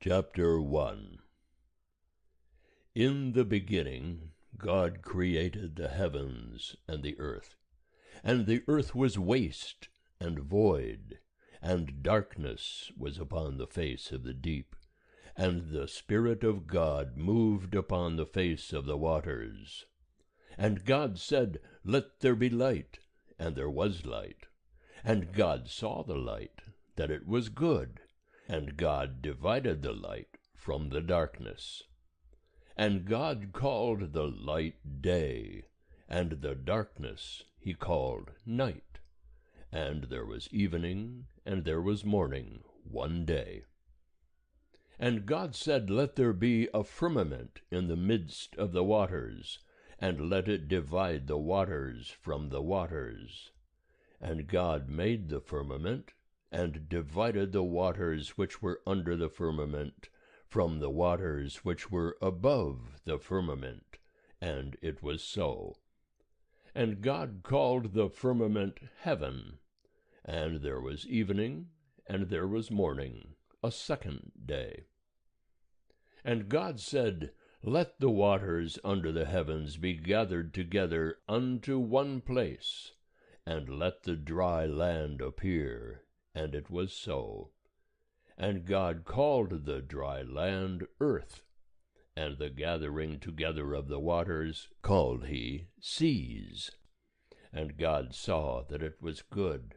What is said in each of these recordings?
Chapter 1. In the beginning God created the heavens and the earth was waste and void, and darkness was upon the face of the deep, and the Spirit of God moved upon the face of the waters. And God said, Let there be light, and there was light. And God saw the light, that it was good. And God divided the light from the darkness. And God called the light day, and the darkness he called night. And there was evening, and there was morning, one day. And God said, Let there be a firmament in the midst of the waters, and let it divide the waters from the waters. And God made the firmament, and divided the waters which were under the firmament from the waters which were above the firmament, and it was so. And God called the firmament heaven. And there was evening, and there was morning, a second day. And God said, Let the waters under the heavens be gathered together unto one place, and let the dry land appear. And it was so. And God called the dry land earth, and the gathering together of the waters called he seas. And God saw that it was good.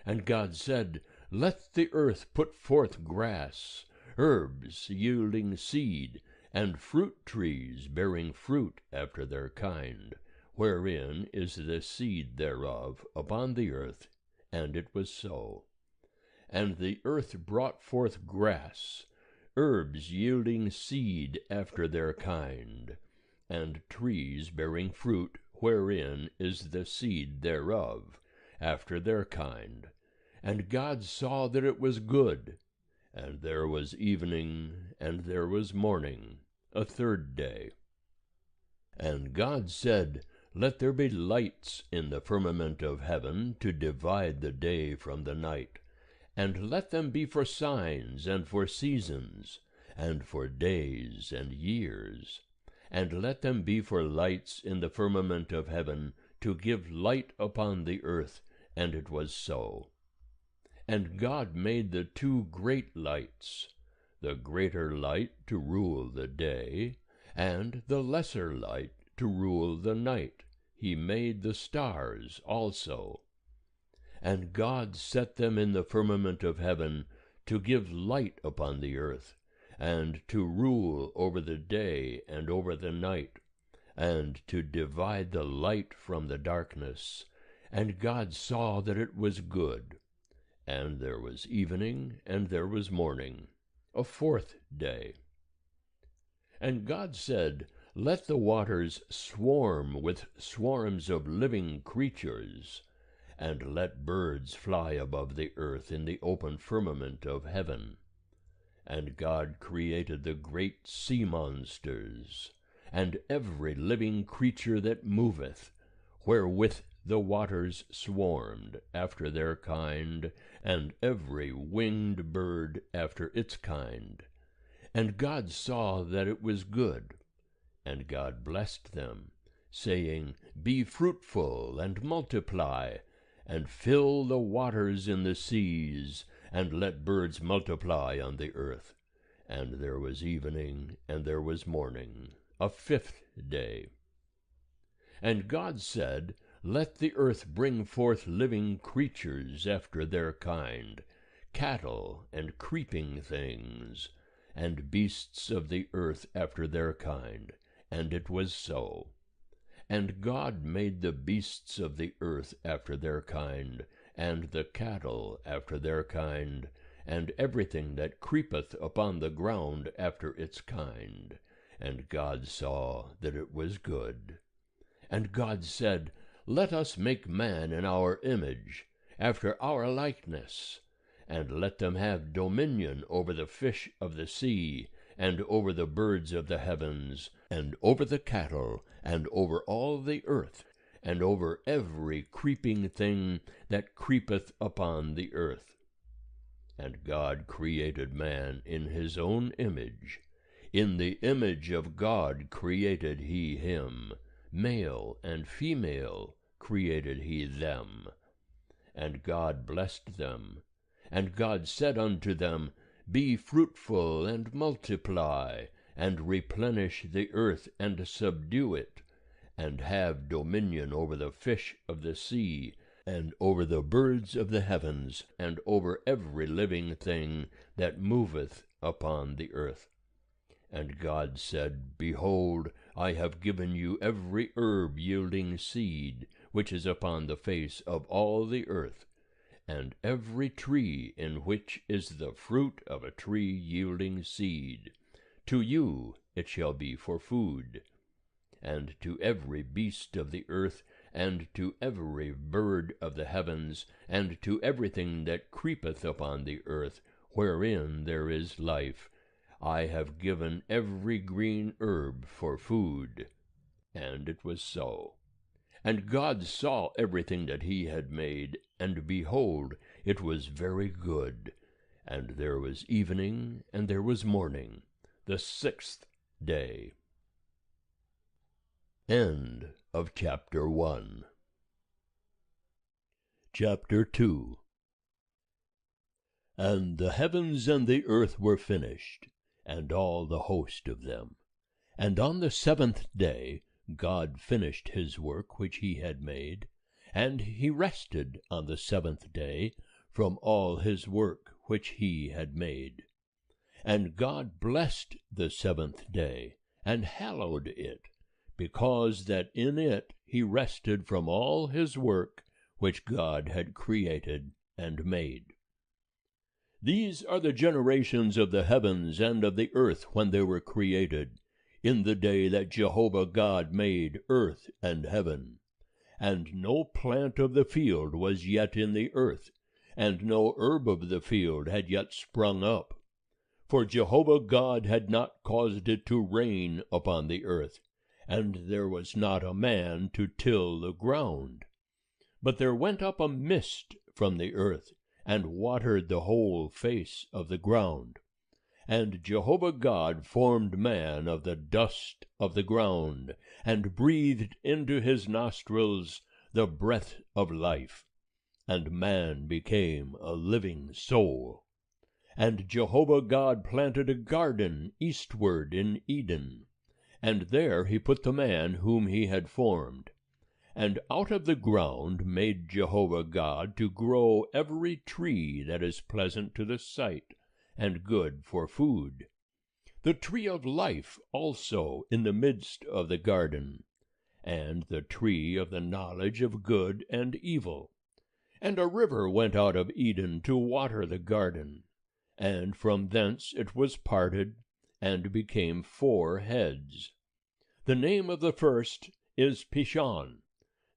And God said, Let the earth put forth grass, herbs yielding seed, and fruit trees bearing fruit after their kind, wherein is the seed thereof upon the earth. And it was so. And the earth brought forth grass, herbs yielding seed after their kind, and trees bearing fruit, wherein is the seed thereof, after their kind. And God saw that it was good. And there was evening, and there was morning, a third day. And God said, Let there be lights in the firmament of heaven to divide the day from the night, and let them be for signs and for seasons, and for days and years. And let them be for lights in the firmament of heaven, to give light upon the earth. And it was so. And God made the two great lights, the greater light to rule the day, and the lesser light to rule the night. He made the stars also. And God set them in the firmament of heaven to give light upon the earth, and to rule over the day and over the night, and to divide the light from the darkness. And God saw that it was good. And there was evening, and there was morning, a fourth day. And God said, Let the waters swarm with swarms of living creatures, and let birds fly above the earth in the open firmament of heaven. And God created the great sea monsters, and every living creature that moveth, wherewith the waters swarmed after their kind, and every winged bird after its kind. And God saw that it was good. And God blessed them, saying, Be fruitful, and multiply, and fill the waters in the seas, and let birds multiply on the earth. And there was evening, and there was morning, a fifth day. And God said, Let the earth bring forth living creatures after their kind, cattle and creeping things, and beasts of the earth after their kind. And it was so. And God made the beasts of the earth after their kind, and the cattle after their kind, and everything that creepeth upon the ground after its kind. And God saw that it was good. And God said, Let us make man in our image, after our likeness, and let them have dominion over the fish of the sea, and over the birds of the heavens, and over the cattle, and over all the earth, and over every creeping thing that creepeth upon the earth. And God created man in his own image. In the image of God created he him. Male and female created he them. And God blessed them. And God said unto them, Be fruitful, and multiply, and replenish the earth, and subdue it, and have dominion over the fish of the sea, and over the birds of the heavens, and over every living thing that moveth upon the earth. And God said, Behold, I have given you every herb yielding seed, which is upon the face of all the earth, and every tree in which is the fruit of a tree yielding seed. To you it shall be for food. And to every beast of the earth, and to every bird of the heavens, and to everything that creepeth upon the earth, wherein there is life, I have given every green herb for food. And it was so. And God saw everything that he had made, and behold, it was very good. And there was evening, and there was morning, the sixth day. End of chapter 1. Chapter 2. And the heavens and the earth were finished, and all the host of them. And on the seventh day God finished his work which he had made, and he rested on the seventh day from all his work which he had made. And God blessed the seventh day, and hallowed it, because that in it he rested from all his work which God had created and made. These are the generations of the heavens and of the earth when they were created, in the day that Jehovah God made earth and heaven. And no plant of the field was yet in the earth, and no herb of the field had yet sprung up. For Jehovah God had not caused it to rain upon the earth, and there was not a man to till the ground. But there went up a mist from the earth, and watered the whole face of the ground. And Jehovah God formed man of the dust of the ground, and breathed into his nostrils the breath of life, and man became a living soul. And Jehovah God planted a garden eastward in Eden, and there he put the man whom he had formed. And out of the ground made Jehovah God to grow every tree that is pleasant to the sight, and good for food. The tree of life also in the midst of the garden, and the tree of the knowledge of good and evil. And a river went out of Eden to water the garden, and from thence it was parted, and became 4 heads. The name of the first is Pishon,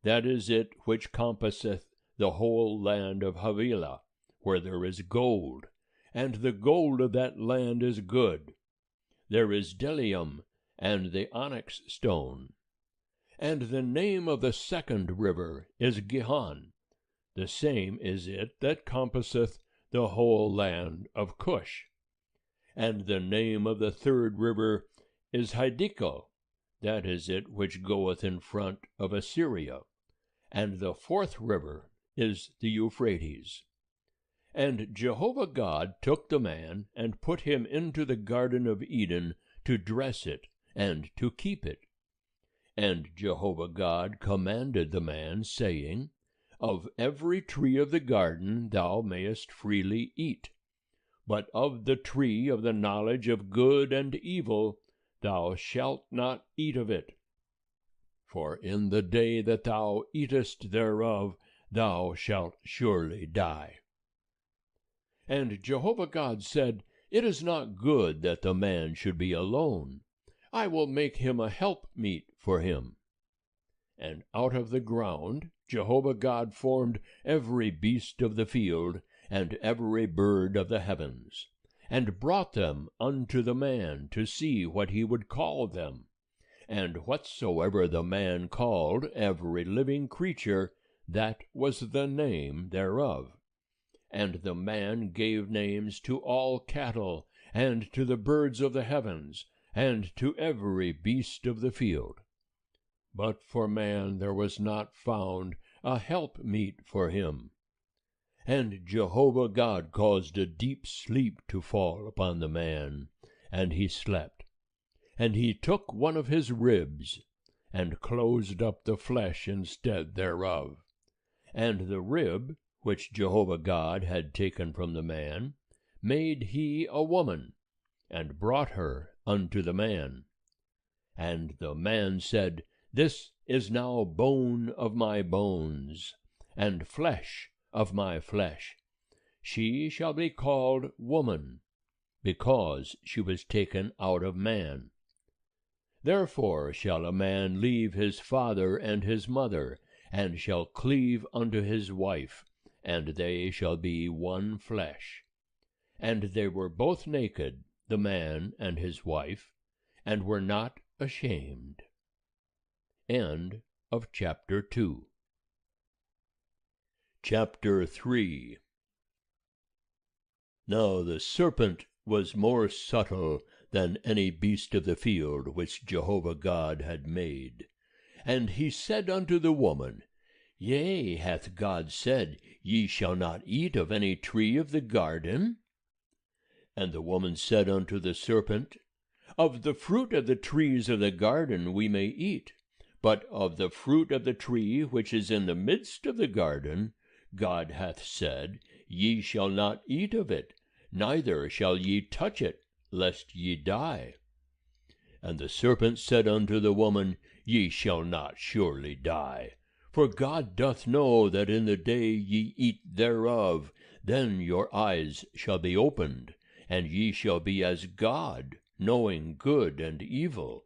that is it which compasseth the whole land of Havilah, where there is gold, and the gold of that land is good. There is bdellium, and the onyx stone. And the name of the second river is Gihon, the same is it that compasseth the whole land of Cush. And the name of the third river is Hiddekel, that is it which goeth in front of Assyria. And the fourth river is the Euphrates. And Jehovah God took the man, and put him into the garden of Eden, to dress it, and to keep it. And Jehovah God commanded the man, saying, Of every tree of the garden thou mayest freely eat, but of the tree of the knowledge of good and evil thou shalt not eat of it. For in the day that thou eatest thereof thou shalt surely die. And Jehovah God said, It is not good that the man should be alone. I will make him a helpmeet for him. And out of the ground Jehovah God formed every beast of the field, and every bird of the heavens, and brought them unto the man to see what he would call them. And whatsoever the man called every living creature, that was the name thereof. And the man gave names to all cattle, and to the birds of the heavens, and to every beast of the field. But for man there was not found a helpmeet for him. And Jehovah God caused a deep sleep to fall upon the man, and he slept. And he took one of his ribs, and closed up the flesh instead thereof. And the rib, which Jehovah God had taken from the man, made he a woman, and brought her unto the man. And the man said, This is now bone of my bones, and flesh of my flesh. She shall be called woman, because she was taken out of man. Therefore shall a man leave his father and his mother, and shall cleave unto his wife, and they shall be one flesh. And they were both naked, the man and his wife, and were not ashamed. End of chapter 2. Chapter 3. Now the serpent was more subtle than any beast of the field which Jehovah God had made. And he said unto the woman, Yea, hath God said, Ye shall not eat of any tree of the garden? And the woman said unto the serpent, Of the fruit of the trees of the garden we may eat, but of the fruit of the tree which is in the midst of the garden, God hath said, Ye shall not eat of it, neither shall ye touch it, lest ye die. And the serpent said unto the woman, Ye shall not surely die. For God doth know that in the day ye eat thereof, then your eyes shall be opened, and ye shall be as God, knowing good and evil.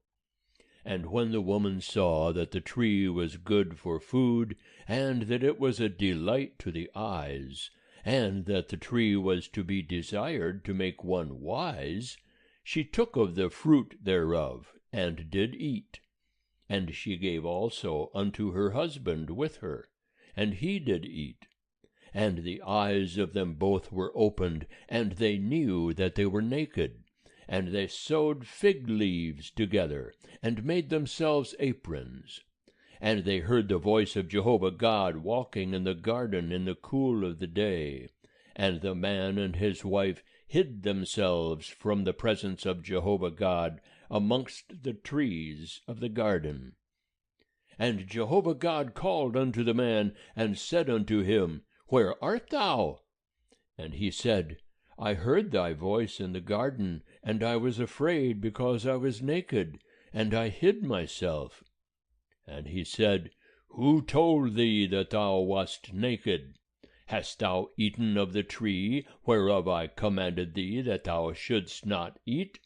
And when the woman saw that the tree was good for food, and that it was a delight to the eyes, and that the tree was to be desired to make one wise, she took of the fruit thereof, and did eat. And she gave also unto her husband with her, and he did eat. And the eyes of them both were opened, and they knew that they were naked. And they sewed fig leaves together, and made themselves aprons. And they heard the voice of Jehovah God walking in the garden in the cool of the day. And the man and his wife hid themselves from the presence of Jehovah God amongst the trees of the garden. And Jehovah God called unto the man, and said unto him, Where art thou? And he said, I heard thy voice in the garden, and I was afraid, because I was naked, and I hid myself. And he said, Who told thee that thou wast naked? Hast thou eaten of the tree whereof I commanded thee that thou shouldst not eat?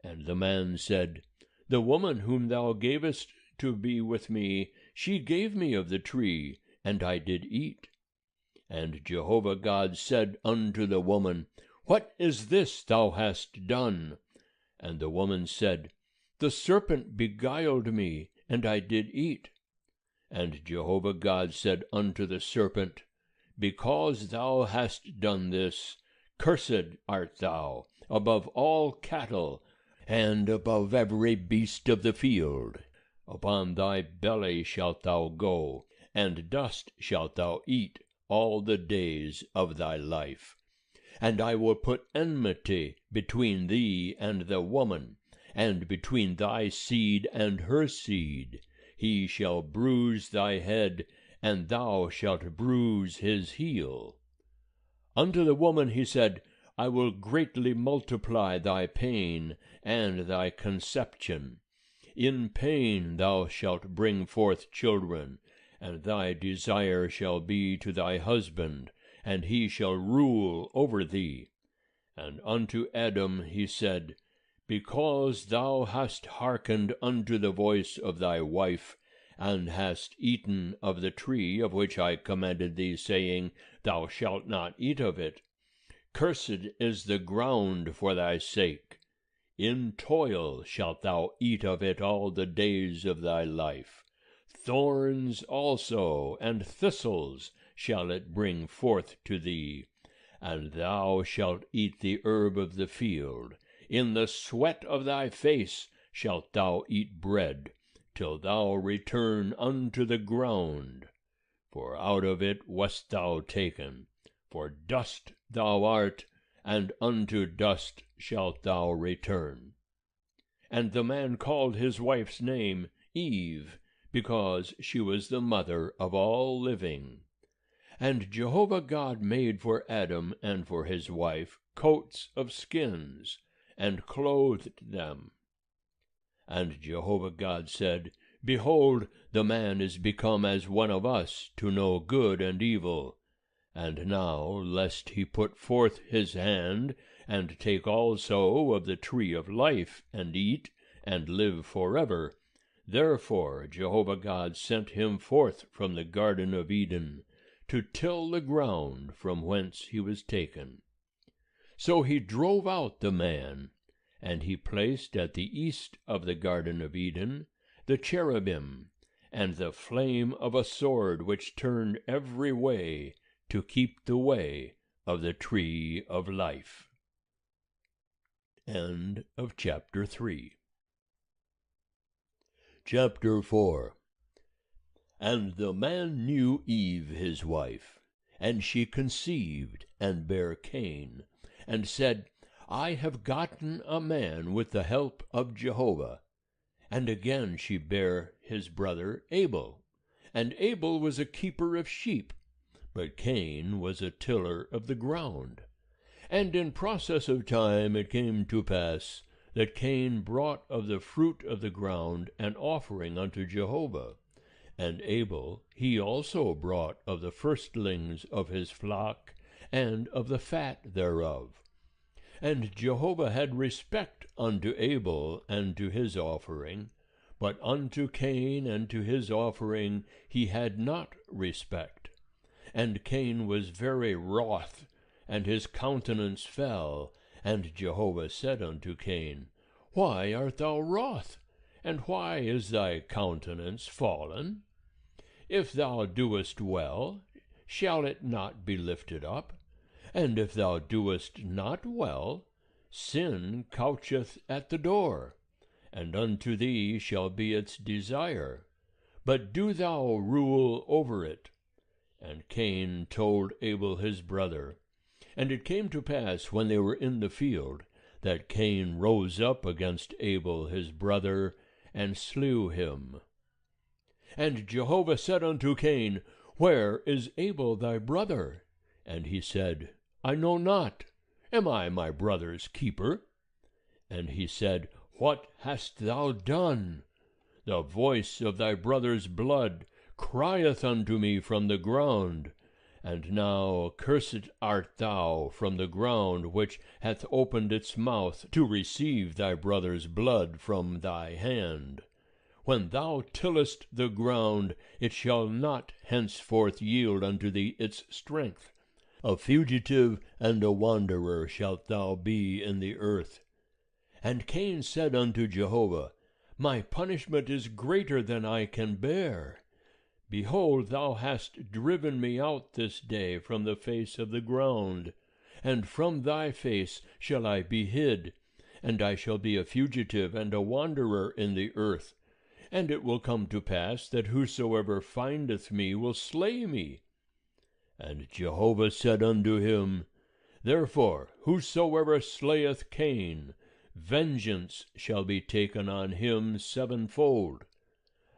And the man said, The woman whom thou gavest to be with me, she gave me of the tree, and I did eat. And Jehovah God said unto the woman, What is this thou hast done? And the woman said, The serpent beguiled me, and I did eat. And Jehovah God said unto the serpent, Because thou hast done this, cursed art thou above all cattle, and above every beast of the field. Upon thy belly shalt thou go, and dust shalt thou eat all the days of thy life. And I will put enmity between thee and the woman, and between thy seed and her seed. He shall bruise thy head, and thou shalt bruise his heel. Unto the woman he said, I will greatly multiply thy pain and thy conception. In pain thou shalt bring forth children, and thy desire shall be to thy husband, and he shall rule over thee. And unto Adam he said, Because thou hast hearkened unto the voice of thy wife, and hast eaten of the tree of which I commanded thee, saying, Thou shalt not eat of it, cursed is the ground for thy sake. In toil shalt thou eat of it all the days of thy life. Thorns also and thistles shall it bring forth to thee, and thou shalt eat the herb of the field. In the sweat of thy face shalt thou eat bread, till thou return unto the ground. For out of it wast thou taken, for dust thou art, and unto dust shalt thou return. And the man called his wife's name Eve, because she was the mother of all living. And Jehovah God made for Adam and for his wife coats of skins, and clothed them. And Jehovah God said, Behold, the man is become as one of us, to know good and evil. And now, lest he put forth his hand, and take also of the tree of life, and eat, and live forever, therefore Jehovah God sent him forth from the Garden of Eden, to till the ground from whence he was taken. So he drove out the man, and he placed at the east of the Garden of Eden the cherubim, and the flame of a sword which turned every way, to keep the way of the tree of life. End of chapter 3. Chapter 4. And the man knew Eve his wife, and she conceived, and bare Cain, and said, I have gotten a man with the help of Jehovah. And again she bare his brother Abel. And Abel was a keeper of sheep, but Cain was a tiller of the ground. And in process of time it came to pass that Cain brought of the fruit of the ground an offering unto Jehovah. And Abel he also brought of the firstlings of his flock, and of the fat thereof. And Jehovah had respect unto Abel and to his offering, but unto Cain and to his offering he had not respect. And Cain was very wroth, and his countenance fell. And Jehovah said unto Cain, Why art thou wroth? And why is thy countenance fallen? If thou doest well, shall it not be lifted up? And if thou doest not well, sin coucheth at the door, and unto thee shall be its desire. But do thou rule over it. And Cain told Abel his brother. And it came to pass, when they were in the field, that Cain rose up against Abel his brother, and slew him. And Jehovah said unto Cain, Where is Abel thy brother? And he said, I know not. Am I my brother's keeper? And he said, What hast thou done? The voice of thy brother's blood crieth unto me from the ground. And now cursed art thou from the ground, which hath opened its mouth to receive thy brother's blood from thy hand. When thou tillest the ground, it shall not henceforth yield unto thee its strength. A fugitive and a wanderer shalt thou be in the earth. And Cain said unto Jehovah, My punishment is greater than I can bear. Behold, thou hast driven me out this day from the face of the ground, and from thy face shall I be hid, and I shall be a fugitive and a wanderer in the earth. And it will come to pass that whosoever findeth me will slay me. And Jehovah said unto him, Therefore whosoever slayeth Cain, vengeance shall be taken on him sevenfold.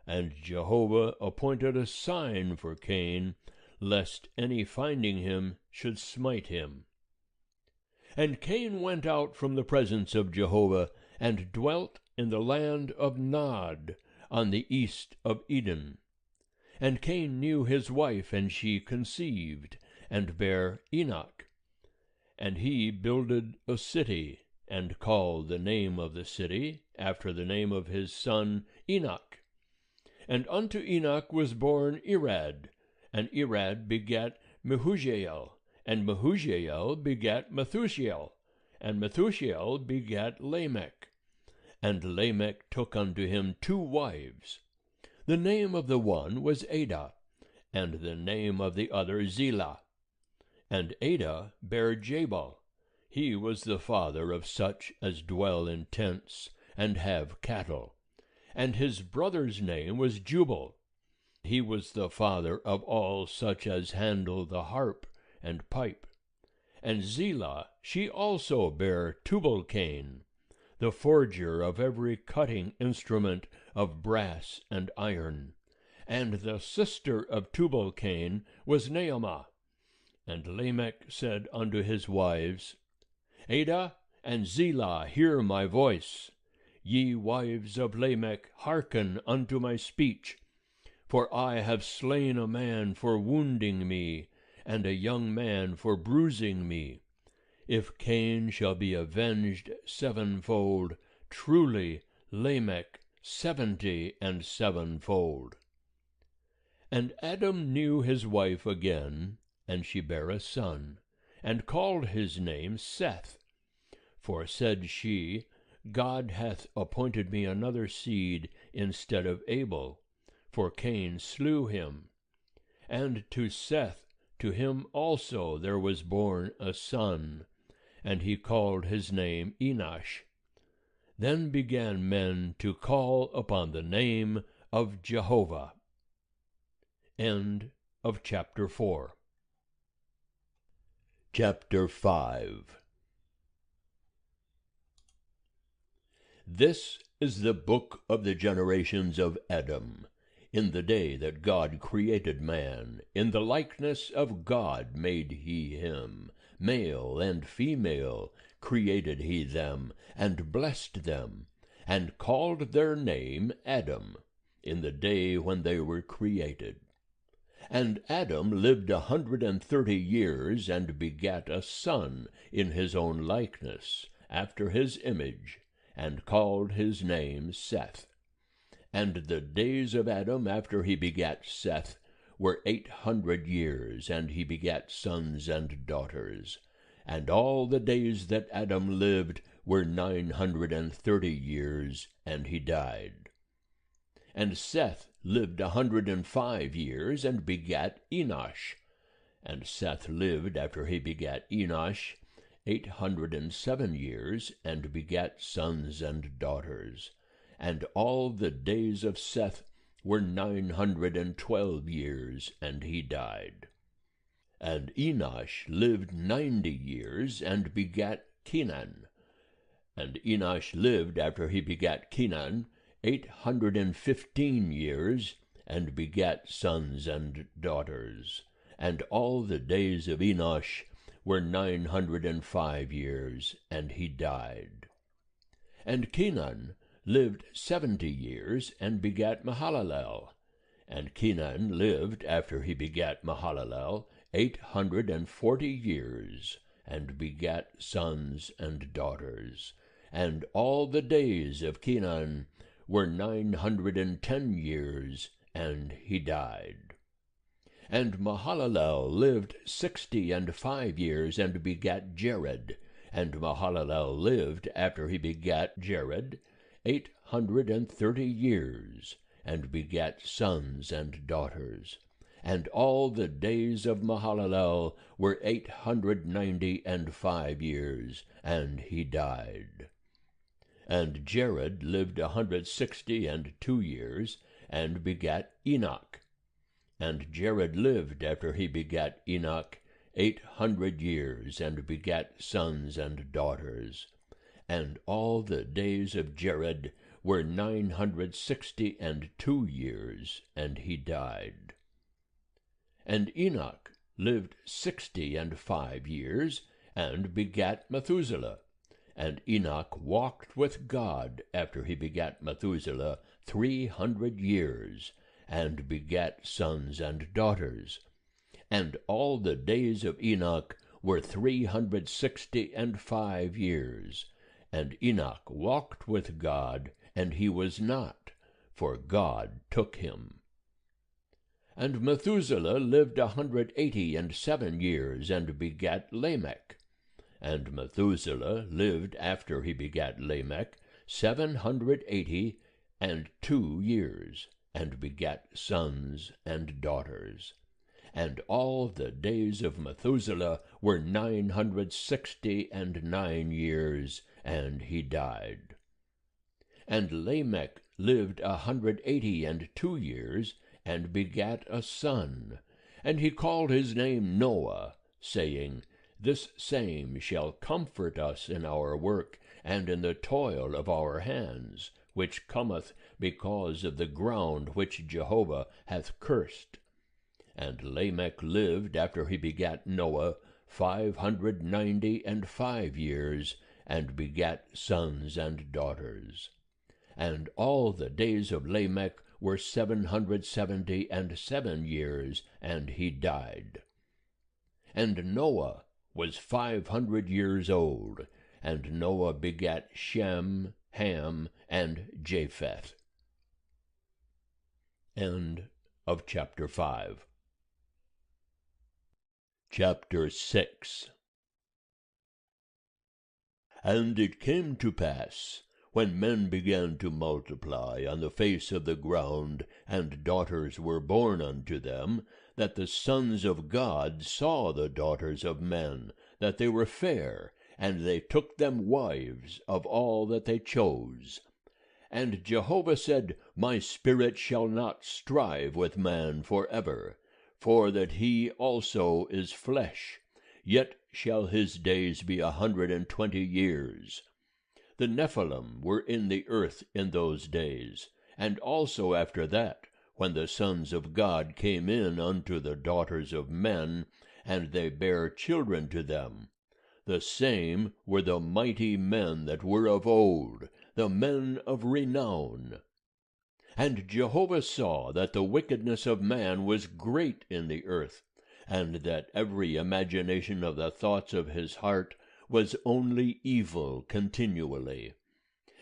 And Jehovah appointed a sign for Cain, lest any finding him should smite him. And Cain went out from the presence of Jehovah, and dwelt in the land of Nod, on the east of Eden. And Cain knew his wife, and she conceived, and bare Enoch. And he builded a city, and called the name of the city after the name of his son Enoch. And unto Enoch was born Irad, and Irad begat Mehujael, and Mehujael begat Methushael, and Methushael begat Lamech. And Lamech took unto him 2 wives. The name of the one was Adah, and the name of the other Zillah. And Ada bare Jabal. He was the father of such as dwell in tents, and have cattle. And his brother's name was Jubal. He was the father of all such as handle the harp and pipe. And Zillah, she also bare Tubal-Cain, the forger of every cutting instrument of brass and iron. And the sister of Tubal-Cain was Naamah. And Lamech said unto his wives, Ada and Zillah, hear my voice. Ye wives of Lamech, hearken unto my speech. For I have slain a man for wounding me, and a young man for bruising me. If Cain shall be avenged sevenfold, truly Lamech 77-fold. And Adam knew his wife again, and she bare a son, and called his name Seth. For said she, God hath appointed me another seed instead of Abel, for Cain slew him. And to Seth, to him also there was born a son, and he called his name Enosh. Then began men to call upon the name of Jehovah. End of chapter 4. Chapter 5. This is the book of the generations of Adam. In the day that God created man, in the likeness of God made he him. Male and female created he them, and blessed them, and called their name Adam, in the day when they were created. And Adam lived 130 years, and begat a son in his own likeness, after his image, and called his name Seth. And the days of Adam after he begat Seth were 800 years, and he begat sons and daughters. And all the days that Adam lived were 930 years, and he died. And Seth lived 105 years, and begat Enosh. And Seth lived after he begat Enosh 807 years, and begat sons and daughters. And all the days of Seth were 912 years, and he died. And Enosh lived 90 years, and begat Kenan. And Enosh lived after he begat Kenan 815 years, and begat sons and daughters. And all the days of Enosh were 905 years, and he died. And Kenan lived 70 years, and begat Mahalalel. And Kenan lived after he begat Mahalalel 840 years, and begat sons and daughters. And all the days of Kenan were 910 years, and he died. And Mahalalel lived 65 years, and begat Jared. And Mahalalel lived after he begat Jared 830 years, and begat sons and daughters. And all the days of Mahalalel were 895 years, and he died. And Jared lived 162 years, and begat Enoch. And Jared lived after he begat Enoch 800 years, and begat sons and daughters. And all the days of Jared were 962 years, and he died. And Enoch lived 65 years, and begat Methuselah. And Enoch walked with God after he begat Methuselah 300 years, and begat sons and daughters. And all the days of Enoch were 365 years. And Enoch walked with God, and he was not, for God took him. And Methuselah lived 187 years, and begat Lamech. And Methuselah lived after he begat Lamech 782 years, and begat sons and daughters. And all the days of Methuselah were 969 years, and he died. And Lamech lived 182 years, and begat a son. And he called his name Noah, saying, This same shall comfort us in our work, and in the toil of our hands, which cometh because of the ground which Jehovah hath cursed. And Lamech lived after he begat Noah 595 years, and begat sons and daughters. And all the days of Lamech were 777 years, and he died. And Noah was 500 years old, and Noah begat Shem, Ham, and Japheth. End of chapter 5. Chapter 6. And it came to pass, when men began to multiply on the face of the ground, and daughters were born unto them, that the sons of God saw the daughters of men, that they were fair, and they took them wives of all that they chose. And Jehovah said, My spirit shall not strive with man for ever, for that he also is flesh, yet shall his days be 120 years. The Nephilim were in the earth in those days, and also after that, when the sons of God came in unto the daughters of men, and they bare children to them. The same were the mighty men that were of old, the men of renown. And Jehovah saw that the wickedness of man was great in the earth, and that every imagination of the thoughts of his heart was only evil continually.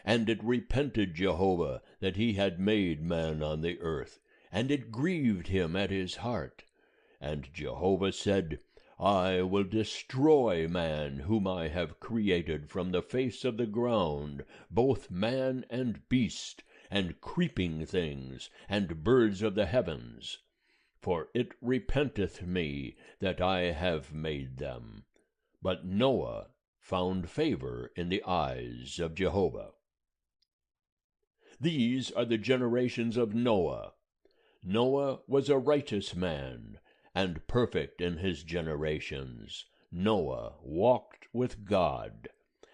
And it repented Jehovah that he had made man on the earth, and it grieved him at his heart. And Jehovah said, I will destroy man whom I have created from the face of the ground, both man and beast, and creeping things, and birds of the heavens. For it repenteth me that I have made them. But Noah found favor in the eyes of Jehovah. These are the generations of Noah. Noah was a righteous man, and perfect in his generations. Noah walked with God.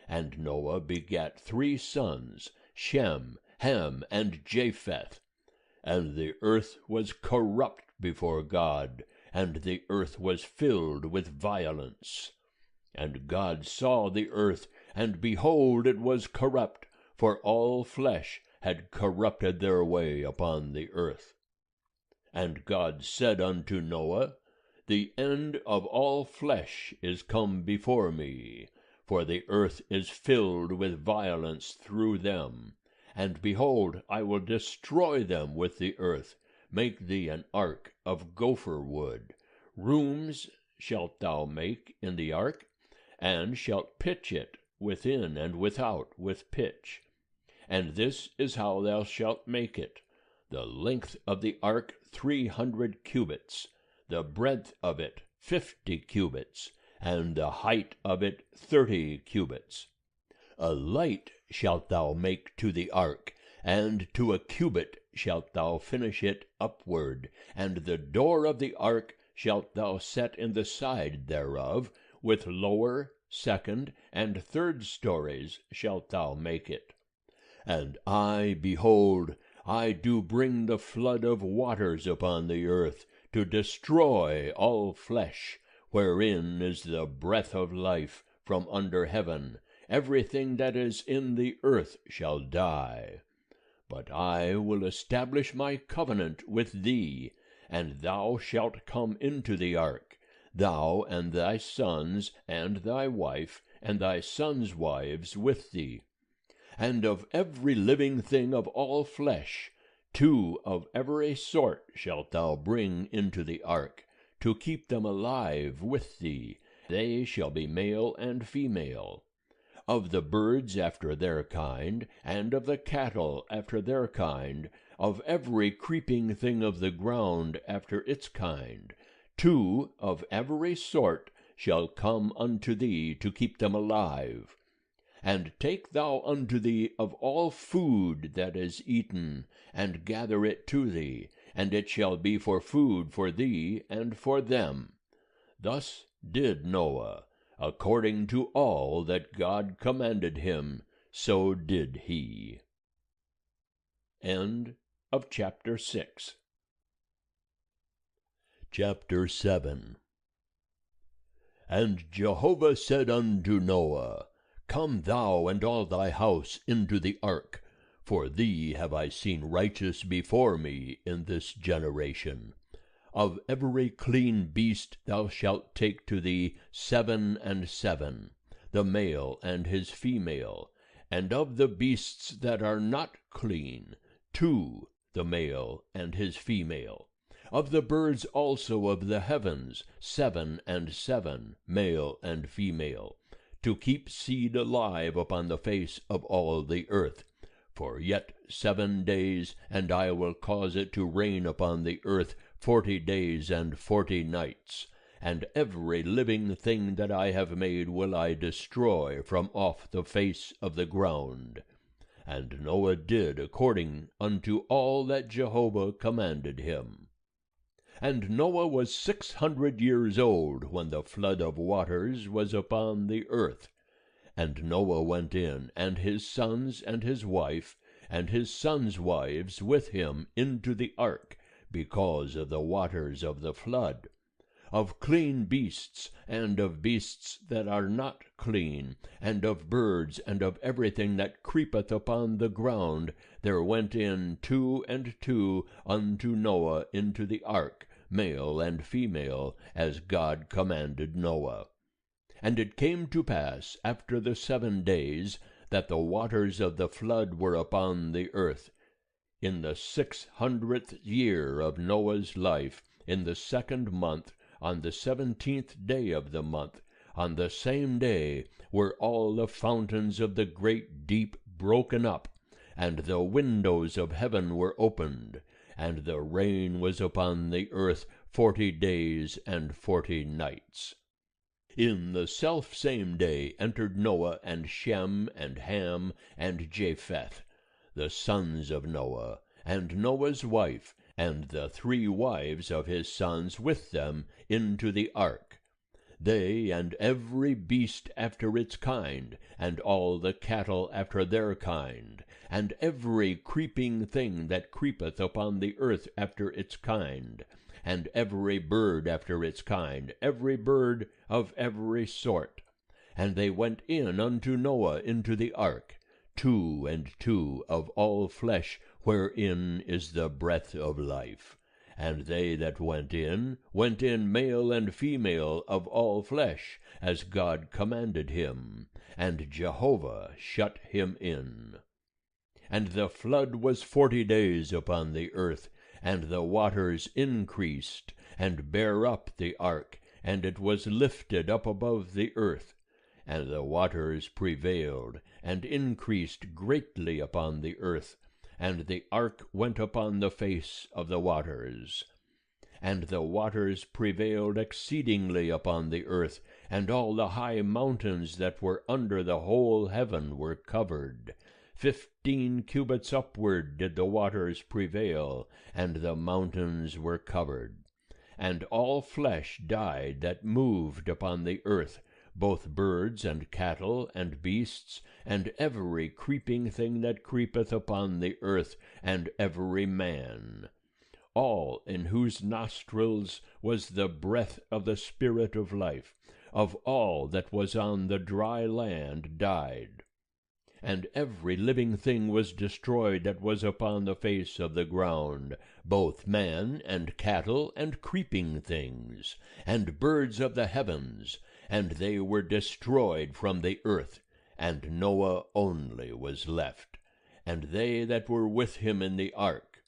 And Noah begat 3 sons, Shem, Ham, and Japheth. And the earth was corrupt before God, and the earth was filled with violence. And God saw the earth, and behold, it was corrupt, for all flesh had corrupted their way upon the earth. And God said unto Noah, The end of all flesh is come before me, for the earth is filled with violence through them. And behold, I will destroy them with the earth. Make thee an ark of gopher wood. Rooms shalt thou make in the ark, and shalt pitch it within and without with pitch. And this is how thou shalt make it: the length of the ark 300 cubits, the breadth of it 50 cubits, and the height of it 30 cubits. A light shalt thou make to the ark, and to a cubit shalt thou finish it upward, and the door of the ark shalt thou set in the side thereof, with lower, second, and third stories shalt thou make it. And I, behold, I do bring the flood of waters upon the earth, to destroy all flesh, wherein is the breath of life from under heaven. Everything that is in the earth shall die. But I will establish my covenant with thee, and thou shalt come into the ark, thou and thy sons, and thy wife, and thy sons' wives with thee. And of every living thing of all flesh, 2 of every sort shalt thou bring into the ark, to keep them alive with thee. They shall be male and female. Of the birds after their kind, and of the cattle after their kind, of every creeping thing of the ground after its kind, 2 of every sort shall come unto thee to keep them alive. And take thou unto thee of all food that is eaten, and gather it to thee, and it shall be for food for thee and for them. Thus did Noah, according to all that God commanded him, so did he. End of chapter 6. Chapter 7. And Jehovah said unto Noah, Come thou and all thy house into the ark, for thee have I seen righteous before me in this generation. Of every clean beast thou shalt take to thee 7 and 7, the male and his female, and of the beasts that are not clean, 2, the male and his female. Of the birds also of the heavens 7 and 7, male and female, to keep seed alive upon the face of all the earth. For yet 7 days, and I will cause it to rain upon the earth 40 days and 40 nights, and every living thing that I have made will I destroy from off the face of the ground. And Noah did according unto all that Jehovah commanded him. And Noah was 600 years old when the flood of waters was upon the earth. And Noah went in, and his sons and his wife, and his sons' wives with him into the ark, because of the waters of the flood. Of clean beasts, and of beasts that are not clean, and of birds, and of everything that creepeth upon the ground, there went in 2 and 2 unto Noah into the ark, male and female, as God commanded Noah. And it came to pass after the 7 days, that the waters of the flood were upon the earth. In the 600th year of Noah's life, in the 2nd month, on the 17th day of the month, on the same day were all the fountains of the great deep broken up, and the windows of heaven were opened, and the rain was upon the earth 40 days and 40 nights. In the selfsame day entered Noah and Shem and Ham and Japheth, the sons of Noah, and Noah's wife, and the 3 wives of his sons with them, into the ark. They and every beast after its kind, and all the cattle after their kind, and every creeping thing that creepeth upon the earth after its kind, and every bird after its kind, every bird of every sort. And they went in unto Noah into the ark, 2 and 2 of all flesh, wherein is the breath of life. And they that went in male and female of all flesh, as God commanded him, and Jehovah shut him in. And the flood was 40 days upon the earth, and the waters increased, and bare up the ark, and it was lifted up above the earth. And the waters prevailed, and increased greatly upon the earth, and the ark went upon the face of the waters. And the waters prevailed exceedingly upon the earth, and all the high mountains that were under the whole heaven were covered. 15 cubits upward did the waters prevail, and the mountains were covered. And all flesh died that moved upon the earth, both birds and cattle and beasts, and every creeping thing that creepeth upon the earth, and every man. All in whose nostrils was the breath of the Spirit of life, of all that was on the dry land died. And every living thing was destroyed that was upon the face of the ground, both man and cattle and creeping things, and birds of the heavens, and they were destroyed from the earth, and Noah only was left, and they that were with him in the ark.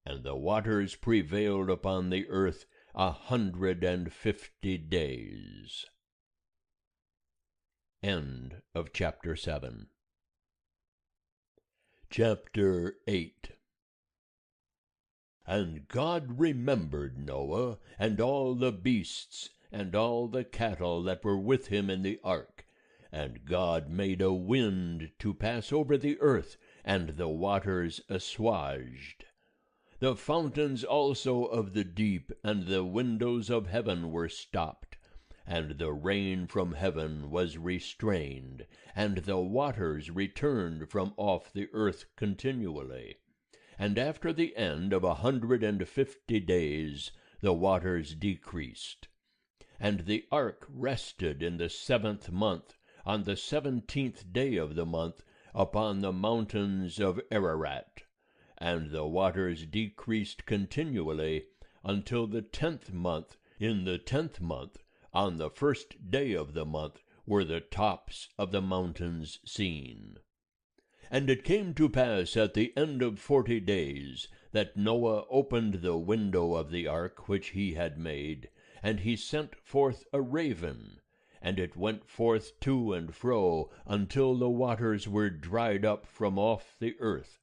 And the waters prevailed upon the earth 150 days. End of chapter 7. Chapter 8. And God remembered Noah, and all the beasts, and all the cattle that were with him in the ark. And God made a wind to pass over the earth, and the waters assuaged. The fountains also of the deep and the windows of heaven were stopped, and the rain from heaven was restrained, and the waters returned from off the earth continually. And after the end of 150 days the waters decreased. And the ark rested in the 7th month, on the 17th day of the month, upon the mountains of Ararat. And the waters decreased continually until the 10th month. In the 10th month, on the 1st day of the month, were the tops of the mountains seen. And it came to pass at the end of 40 days that Noah opened the window of the ark which he had made, and he sent forth a raven, and it went forth to and fro until the waters were dried up from off the earth.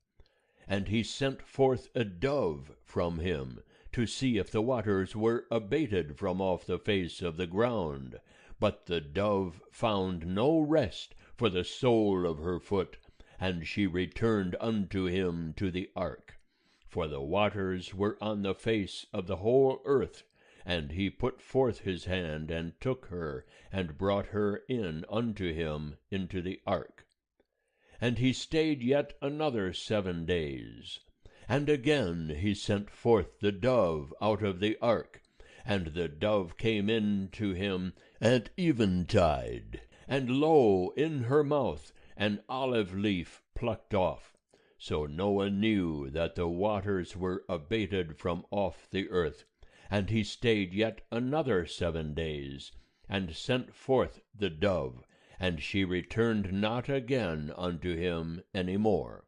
And he sent forth a dove from him, to see if the waters were abated from off the face of the ground. But the dove found no rest for the sole of her foot, and she returned unto him to the ark. For the waters were on the face of the whole earth. And he put forth his hand, and took her, and brought her in unto him into the ark. And he stayed yet another 7 days. And again he sent forth the dove out of the ark. And the dove came in to him at eventide, and lo, in her mouth an olive leaf plucked off. So Noah knew that the waters were abated from off the earth. And he stayed yet another 7 days, and sent forth the dove, and she returned not again unto him any more.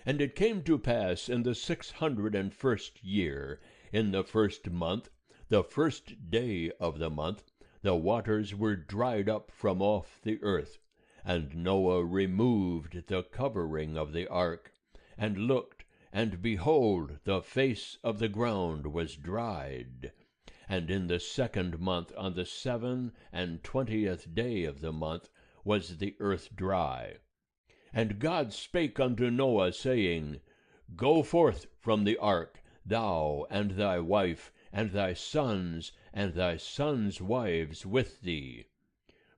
And it came to pass in the 601st year, in the 1st month, the 1st day of the month, the waters were dried up from off the earth. And Noah removed the covering of the ark, and looked, and behold, the face of the ground was dried. And in the 2nd month, on the 27th day of the month, was the earth dry. And God spake unto Noah, saying, Go forth from the ark, thou, and thy wife, and thy sons, and thy sons' wives with thee.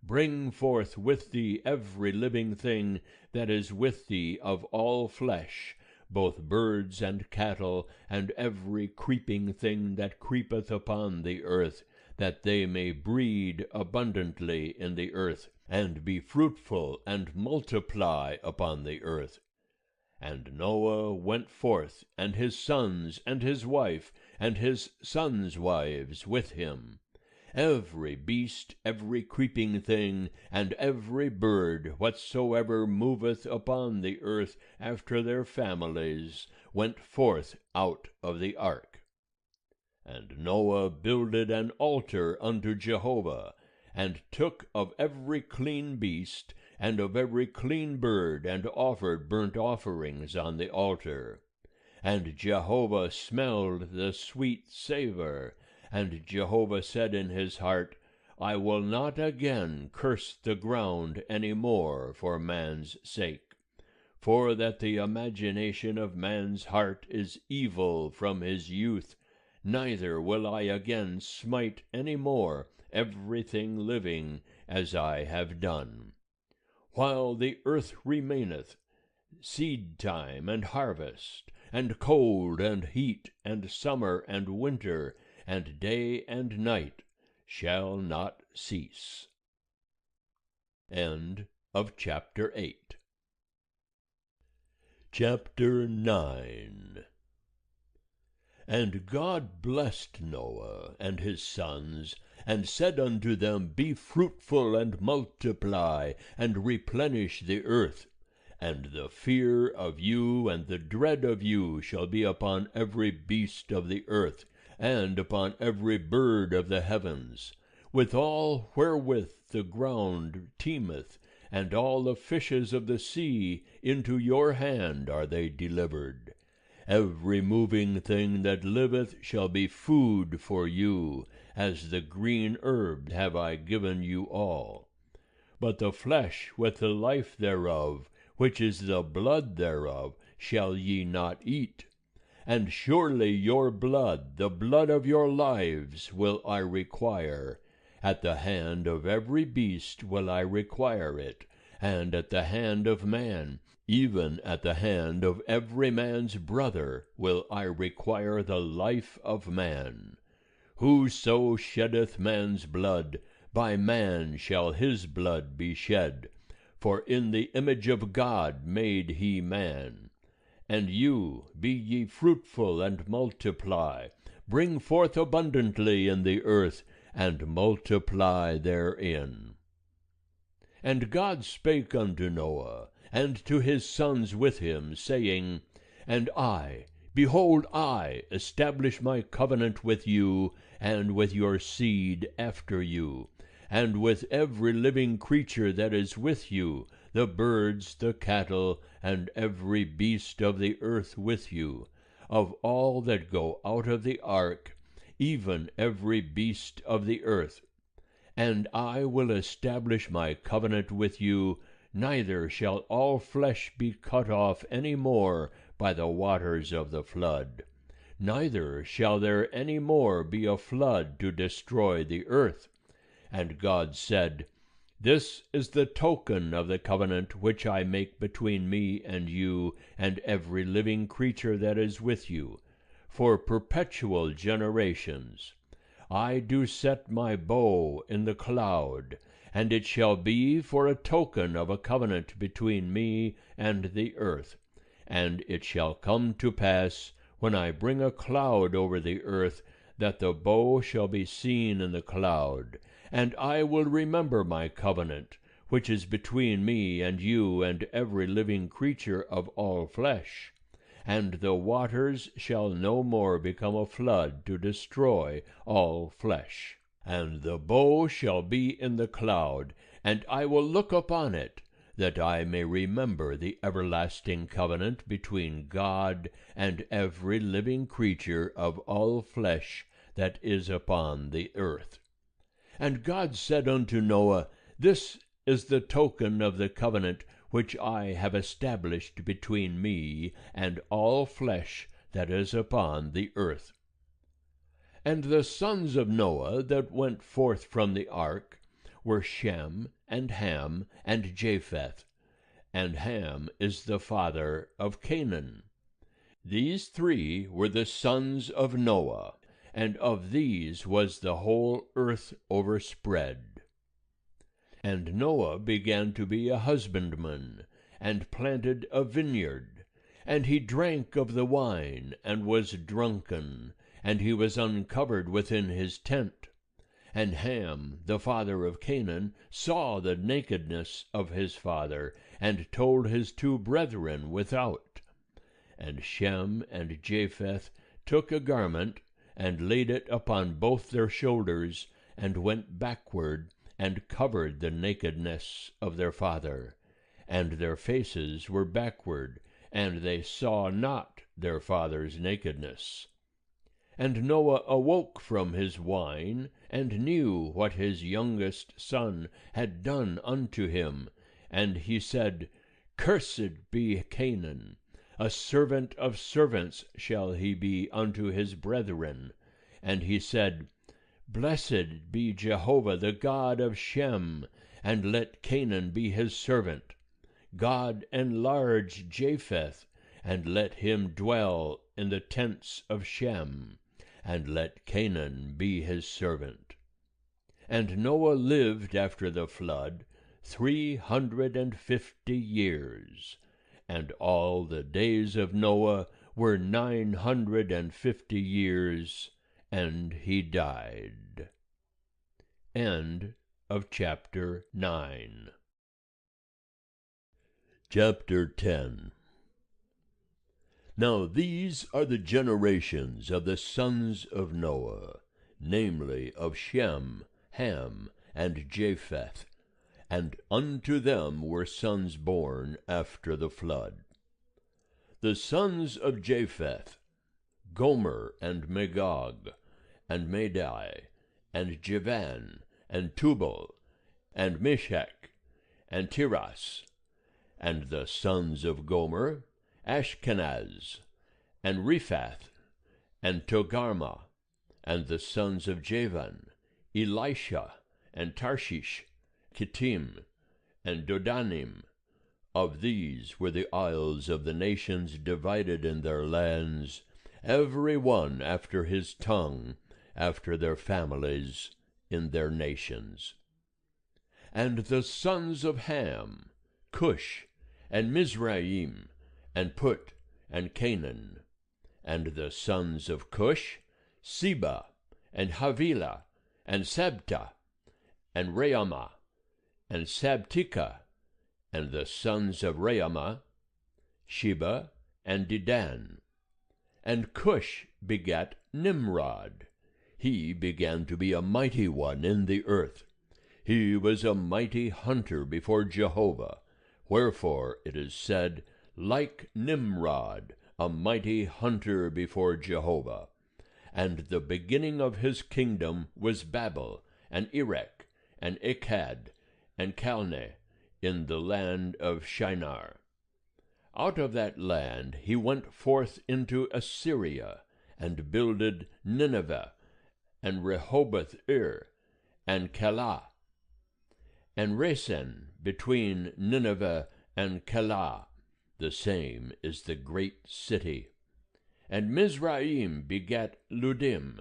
Bring forth with thee every living thing that is with thee of all flesh, both birds and cattle, and every creeping thing that creepeth upon the earth, that they may breed abundantly in the earth, and be fruitful, and multiply upon the earth. And Noah went forth, and his sons, and his wife, and his sons' wives with him. Every beast, every creeping thing, and every bird, whatsoever moveth upon the earth after their families, went forth out of the ark. And Noah builded an altar unto Jehovah, and took of every clean beast, and of every clean bird, and offered burnt offerings on the altar. And Jehovah smelled the sweet savour. And Jehovah said in his heart, I will not again curse the ground any more for man's sake. For that the imagination of man's heart is evil from his youth, neither will I again smite any more everything living as I have done. While the earth remaineth, seed time and harvest, and cold and heat, and summer and winter, and day and night shall not cease. End of chapter 8. Chapter 9. And God blessed Noah and his sons, and said unto them, Be fruitful, and multiply, and replenish the earth. And the fear of you and the dread of you shall be upon every beast of the earth, and upon every bird of the heavens, with all wherewith the ground teemeth, and all the fishes of the sea into your hand are they delivered. Every moving thing that liveth shall be food for you, as the green herb have I given you all. But the flesh with the life thereof, which is the blood thereof, shall ye not eat. And surely your blood, the blood of your lives, will I require. At the hand of every beast will I require it, and at the hand of man, even at the hand of every man's brother, will I require the life of man. Whoso sheddeth man's blood, by man shall his blood be shed. For in the image of God made he man. And you, be ye fruitful and multiply, bring forth abundantly in the earth, and multiply therein. And God spake unto Noah, and to his sons with him, saying, And I, behold, I establish my covenant with you, and with your seed after you, and with every living creature that is with you, the birds, the cattle, and every beast of the earth with you, of all that go out of the ark, even every beast of the earth. And I will establish my covenant with you, neither shall all flesh be cut off any more by the waters of the flood. Neither shall there any more be a flood to destroy the earth. And God said, This is the token of the covenant which I make between me and you and every living creature that is with you, for perpetual generations. I do set my bow in the cloud, and it shall be for a token of a covenant between me and the earth. And it shall come to pass, when I bring a cloud over the earth, that the bow shall be seen in the cloud. And I will remember my covenant, which is between me and you and every living creature of all flesh. And the waters shall no more become a flood to destroy all flesh. And the bow shall be in the cloud, and I will look upon it, that I may remember the everlasting covenant between God and every living creature of all flesh that is upon the earth. And God said unto Noah, This is the token of the covenant which I have established between me and all flesh that is upon the earth. And the sons of Noah that went forth from the ark were Shem, and Ham, and Japheth. And Ham is the father of Canaan. These three were the sons of Noah, and of these was the whole earth overspread. And Noah began to be a husbandman, and planted a vineyard. And he drank of the wine, and was drunken, and he was uncovered within his tent. And Ham, the father of Canaan, saw the nakedness of his father, and told his two brethren without. And Shem and Japheth took a garment, and laid it upon both their shoulders, and went backward, and covered the nakedness of their father. And their faces were backward, and they saw not their father's nakedness. And Noah awoke from his wine, and knew what his youngest son had done unto him. And he said, Cursed be Canaan, a servant of servants shall he be unto his brethren. And he said, Blessed be Jehovah the God of Shem, and let Canaan be his servant. God enlarge Japheth, and let him dwell in the tents of Shem, and let Canaan be his servant. And Noah lived after the flood 350 years, and all the days of Noah were 950 years, and he died. End of chapter 9. Chapter 10. Now these are the generations of the sons of Noah, namely of Shem, Ham, and Japheth, and unto them were sons born after the flood. The sons of Japheth, Gomer, and Magog, and Madai, and Javan, and Tubal, and Meshach, and Tiras. And the sons of Gomer, Ashkenaz, and Rephath, and Togarmah. And the sons of Javan, Elisha, and Tarshish, Kittim, and Dodanim. Of these were the isles of the nations divided in their lands, every one after his tongue, after their families, in their nations. And the sons of Ham, Cush, and Mizraim, and Put, and Canaan. And the sons of Cush, Seba, and Havilah, and Sabta, and Raamah, and Sabtika. And the sons of Raamah, Sheba, and Dedan. And Cush begat Nimrod. He began to be a mighty one in the earth. He was a mighty hunter before Jehovah. Wherefore it is said, like Nimrod, a mighty hunter before Jehovah. And the beginning of his kingdom was Babel, and Erech, and Akkad, and Calneh, in the land of Shinar. Out of that land he went forth into Assyria, and builded Nineveh, and Rehoboth-ir, and Calah, and Resen between Nineveh and Calah. The same is the great city. And Mizraim begat Ludim,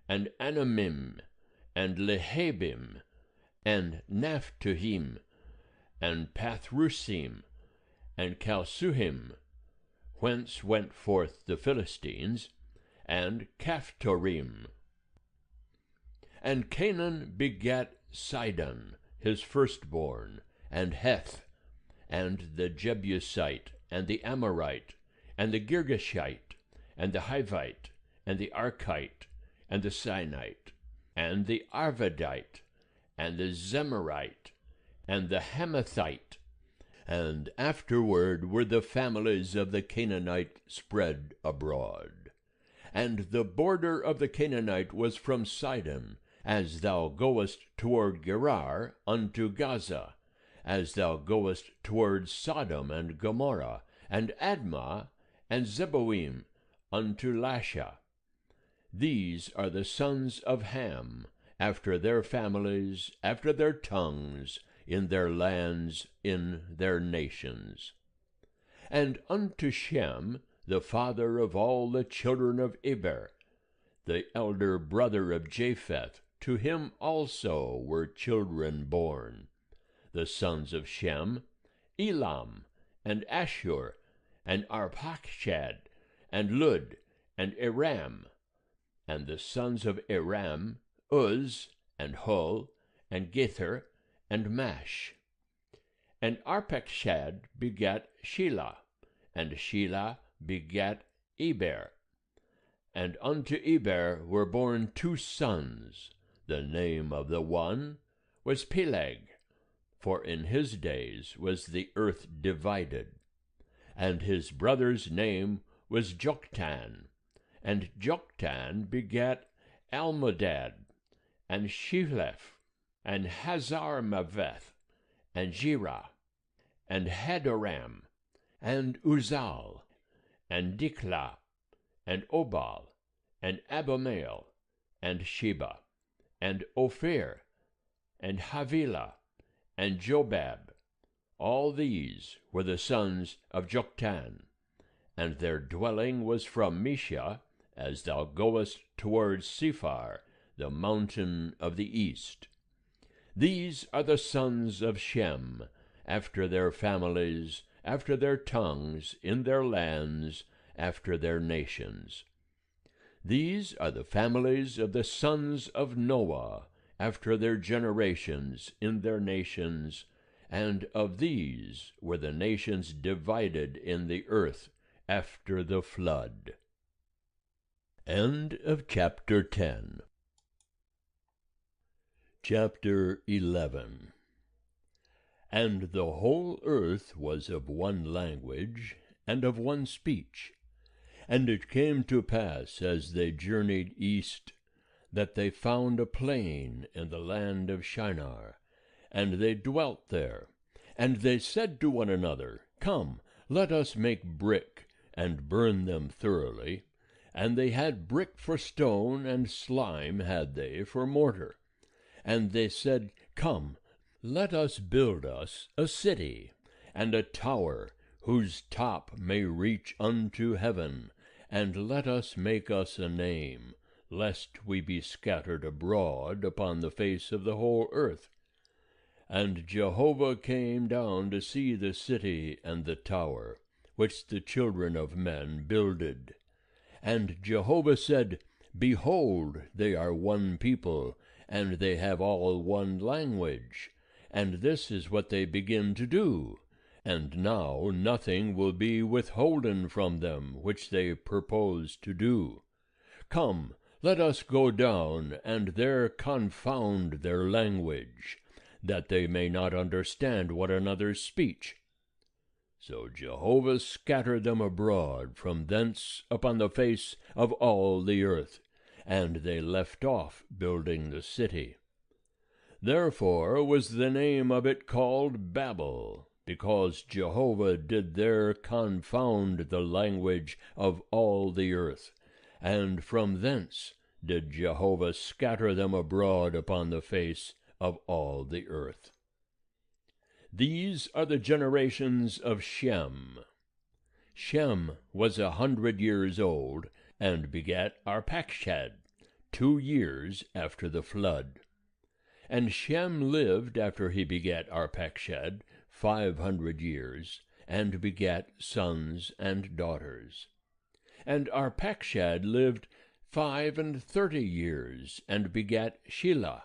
and Anamim, and Lehabim, and Naphtuhim, and Pathrusim, and Calsuhim, whence went forth the Philistines, and Caphtorim. And Canaan begat Sidon, his firstborn, and Heth, and the Jebusite, and the Amorite, and the Girgashite, and the Hivite, and the Archite, and the Sinite, and the Arvadite, and the Zemarite, and the Hamathite. And afterward were the families of the Canaanite spread abroad. And the border of the Canaanite was from Sidon, as thou goest toward Gerar unto Gaza, as thou goest toward Sodom and Gomorrah, and Admah, and Zeboim, unto Lasha. These are the sons of Ham, after their families, after their tongues, in their lands, in their nations. And unto Shem, the father of all the children of Eber, the elder brother of Japheth, to him also were children born. The sons of Shem, Elam, and Ashur, and Arpachshad, and Lud, and Aram. And the sons of Aram, Uz, and Hul, and Gether, and Mash. And Arpachshad begat Shelah, and Shelah begat Eber. And unto Eber were born 2 sons. The name of the one was Peleg, for in his days was the earth divided. And his brother's name was Joktan. And Joktan begat Almodad, and Shephleth, and Hazarmaveth, and Jirah, and Hadoram, and Uzal, and Diklah, and Obal, and Abimael, and Sheba, and Ophir, and Havilah, and Jobab. All these were the sons of Joktan, and their dwelling was from Mesha, as thou goest toward Sephar, the mountain of the east. These are the sons of Shem, after their families, after their tongues, in their lands, after their nations. These are the families of the sons of Noah, after their generations, in their nations, and of these were the nations divided in the earth after the flood. End of chapter 10. Chapter 11. And the whole earth was of one language and of one speech. And it came to pass, as they journeyed east, that they found a plain in the land of Shinar, and they dwelt there. And they said to one another, Come, let us make brick, and burn them thoroughly. And they had brick for stone, and slime had they for mortar. And they said, Come, let us build us a city, and a tower, whose top may reach unto heaven, and let us make us a name, lest we be scattered abroad upon the face of the whole earth. And Jehovah came down to see the city and the tower, which the children of men builded. And Jehovah said, Behold, they are one people, and they have all one language, and this is what they begin to do. And now nothing will be withholden from them which they purpose to do. Come, let us go down, and there confound their language, that they may not understand one another's speech. So Jehovah scattered them abroad from thence upon the face of all the earth, and they left off building the city. Therefore was the name of it called Babel, because Jehovah did there confound the language of all the earth, and from thence did Jehovah scatter them abroad upon the face of all the earth. These are the generations of Shem. Shem was 100 years old, and begat Arpachshad, 2 years after the flood. And Shem lived after he begat Arpachshad 500 years, and begat sons and daughters. And Arpachshad lived 35 years, and begat Shelah.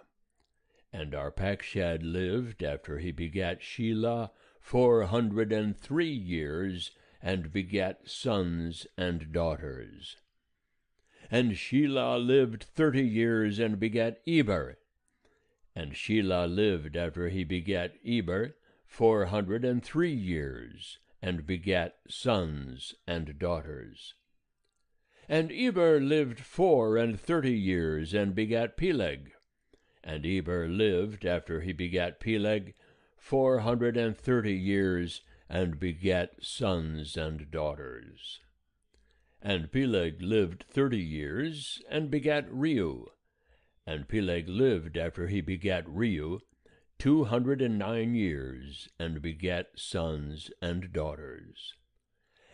And Arpachshad lived after he begat Shelah 403 years, and begat sons and daughters. And Shelah lived 30 years, and begat Eber. And Shelah lived after he begat Eber 403 years, and begat sons and daughters. And Eber lived 34 years, and begat Peleg. And Eber lived after he begat Peleg 430 years, and begat sons and daughters. And Peleg lived 30 years, and begat Reu. And Peleg lived after he begat Reu 209 years, and begat sons and daughters.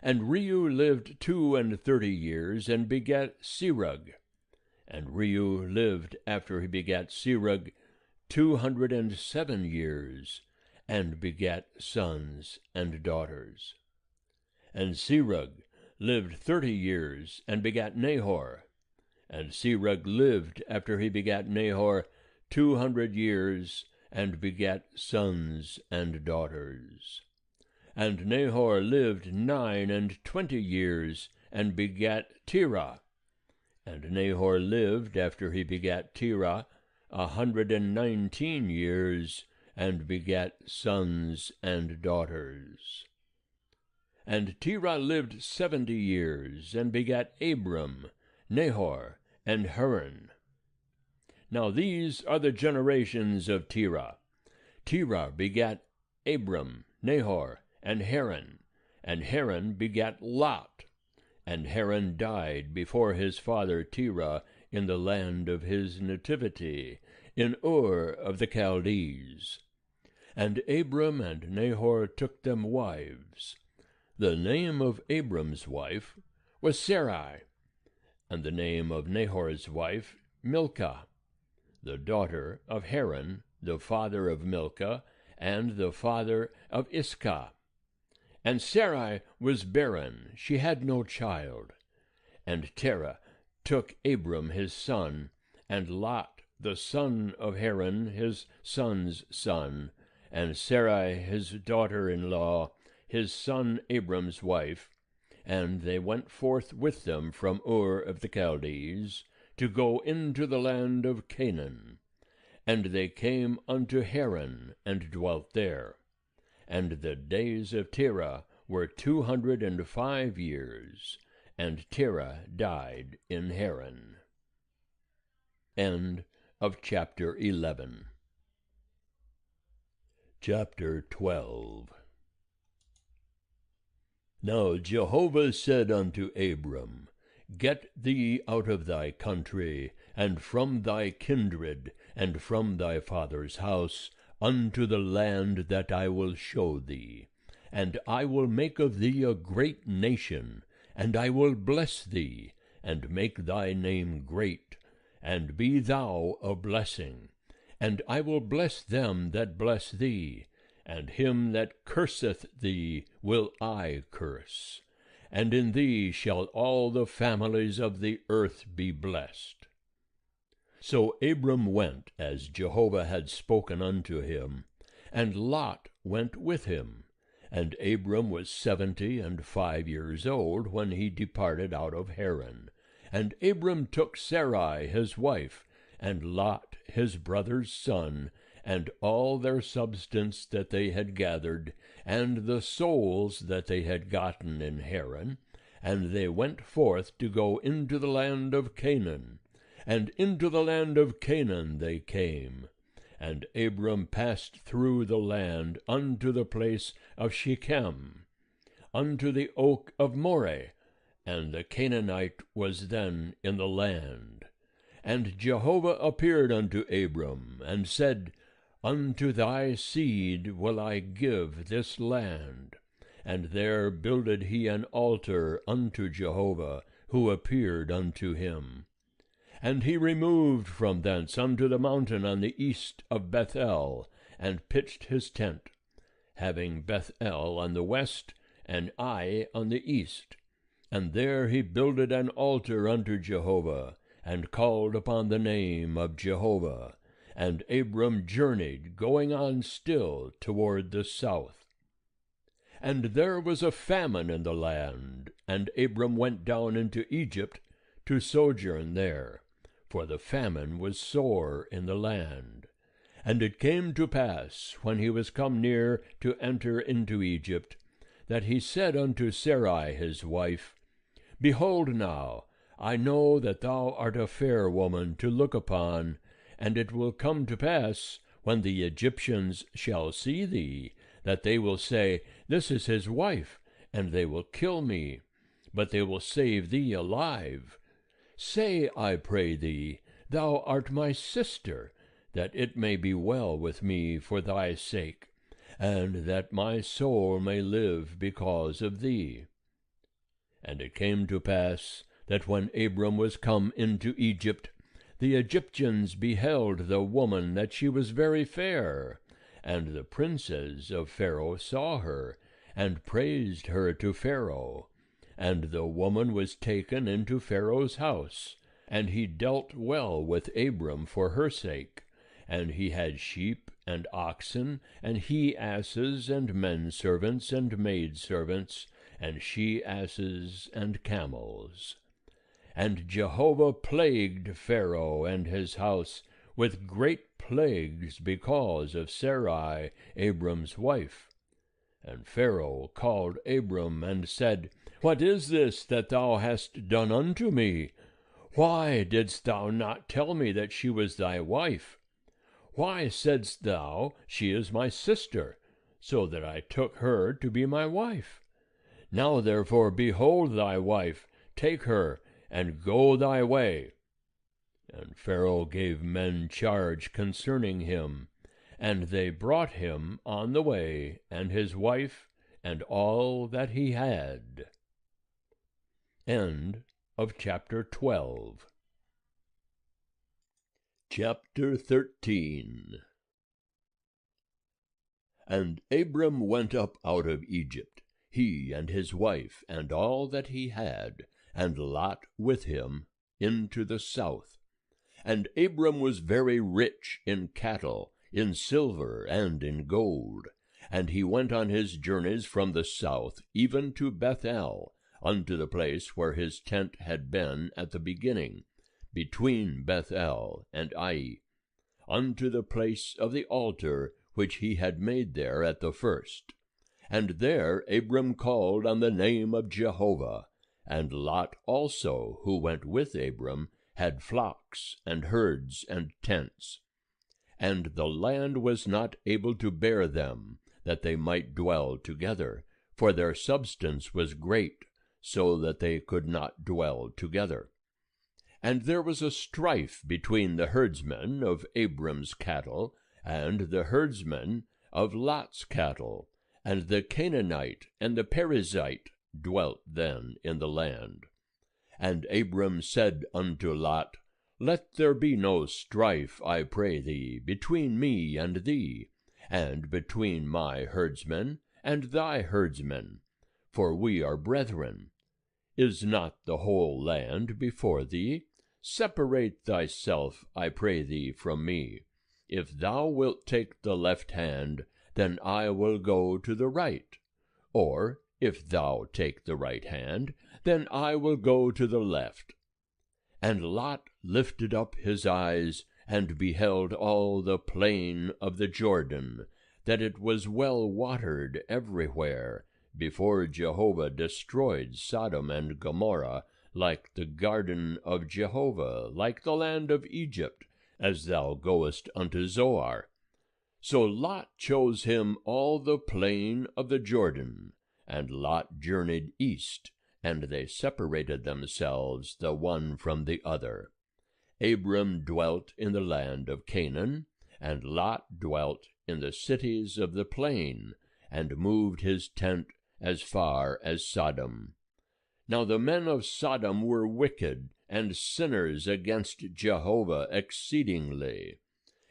And Reu lived 32 years, and begat Serug. And Reu lived after he begat Serug 207 years, and begat sons and daughters. And Serug lived 30 years, and begat Nahor. And Serug lived after he begat Nahor 200 years, and begat sons and daughters. And Nahor lived 29 years, and begat Terah. And Nahor lived after he begat Terah 119 years, and begat sons and daughters. And Terah lived 70 years, and begat Abram, Nahor, and Haran. Now these are the generations of Terah. Terah begat Abram, Nahor, and Haran. And Haran begat Lot. And Haran died before his father Terah in the land of his nativity, in Ur of the Chaldees. And Abram and Nahor took them wives. The name of Abram's wife was Sarai, and the name of Nahor's wife Milcah, the daughter of Haran, the father of Milcah, and the father of Iscah. And Sarai was barren, she had no child. And Terah took Abram his son, and Lot the son of Haran his son's son, and Sarai his daughter-in-law, his son Abram's wife, and they went forth with them from Ur of the Chaldees, to go into the land of Canaan. And they came unto Haran, and dwelt there. And the days of Terah were 205 years, and Terah died in Haran. End of chapter 11. Chapter 12. Now Jehovah said unto Abram, Get thee out of thy country, and from thy kindred, and from thy father's house, unto the land that I will show thee. And I will make of thee a great nation, and I will bless thee, and make thy name great, and be thou a blessing. And I will bless them that bless thee, and him that curseth thee will I curse. And in thee shall all the families of the earth be blessed. So Abram went as Jehovah had spoken unto him, and Lot went with him. And Abram was 75 years old when he departed out of Haran. And Abram took Sarai his wife, and Lot his brother's son, and all their substance that they had gathered, and the souls that they had gotten in Haran, and they went forth to go into the land of Canaan. And into the land of Canaan they came. And Abram passed through the land unto the place of Shechem, unto the oak of Moreh, and the Canaanite was then in the land. And Jehovah appeared unto Abram, and said, Unto thy seed will I give this land. And there builded he an altar unto Jehovah, who appeared unto him. And he removed from thence unto the mountain on the east of Bethel, and pitched his tent, having Bethel on the west, and Ai on the east. And there he builded an altar unto Jehovah, and called upon the name of Jehovah. And Abram journeyed, going on still toward the south. And there was a famine in the land, and Abram went down into Egypt to sojourn there, for the famine was sore in the land. And it came to pass, when he was come near to enter into Egypt, that he said unto Sarai his wife, Behold now, I know that thou art a fair woman to look upon, and it will come to pass, when the Egyptians shall see thee, that they will say, This is his wife, and they will kill me, but they will save thee alive. Say, I pray thee, Thou art my sister, that it may be well with me for thy sake, and that my soul may live because of thee. And it came to pass, that when Abram was come into Egypt, the Egyptians beheld the woman that she was very fair, and the princes of Pharaoh saw her, and praised her to Pharaoh. And the woman was taken into Pharaoh's house, and he dealt well with Abram for her sake. And he had sheep and oxen, and he-asses, and men-servants, and maid-servants, and she-asses, and camels. And Jehovah plagued Pharaoh and his house with great plagues because of Sarai, Abram's wife. And Pharaoh called Abram, and said, What is this that thou hast done unto me? Why didst thou not tell me that she was thy wife? Why saidst thou, She is my sister, so that I took her to be my wife? Now therefore behold thy wife, take her, and go thy way. And Pharaoh gave men charge concerning him, and they brought him on the way, and his wife, and all that he had. End of chapter 12. Chapter 13. And Abram went up out of Egypt, he and his wife, and all that he had, and Lot with him, into the south. And Abram was very rich in cattle, in silver, and in gold. And he went on his journeys from the south, even to Bethel, unto the place where his tent had been at the beginning, between Bethel and Ai, unto the place of the altar which he had made there at the first. And there Abram called on the name of Jehovah. And Lot also, who went with Abram, had flocks and herds and tents. And the land was not able to bear them, that they might dwell together, for their substance was great, so that they could not dwell together. And there was a strife between the herdsmen of Abram's cattle and the herdsmen of Lot's cattle, and the Canaanite and the Perizzite dwelt then in the land. And Abram said unto Lot, Let there be no strife, I pray thee, between me and thee, and between my herdsmen and thy herdsmen, for we are brethren. Is not the whole land before thee? Separate thyself, I pray thee, from me. If thou wilt take the left hand, then I will go to the right. Or, if thou take the right hand, then I will go to the left. And Lot lifted up his eyes, and beheld all the plain of the Jordan, that it was well watered everywhere, before Jehovah destroyed Sodom and Gomorrah, like the garden of Jehovah, like the land of Egypt, as thou goest unto Zoar. So Lot chose him all the plain of the Jordan, and Lot journeyed east, and they separated themselves the one from the other. Abram dwelt in the land of Canaan, and Lot dwelt in the cities of the plain, and moved his tent as far as Sodom. Now the men of Sodom were wicked, and sinners against Jehovah exceedingly.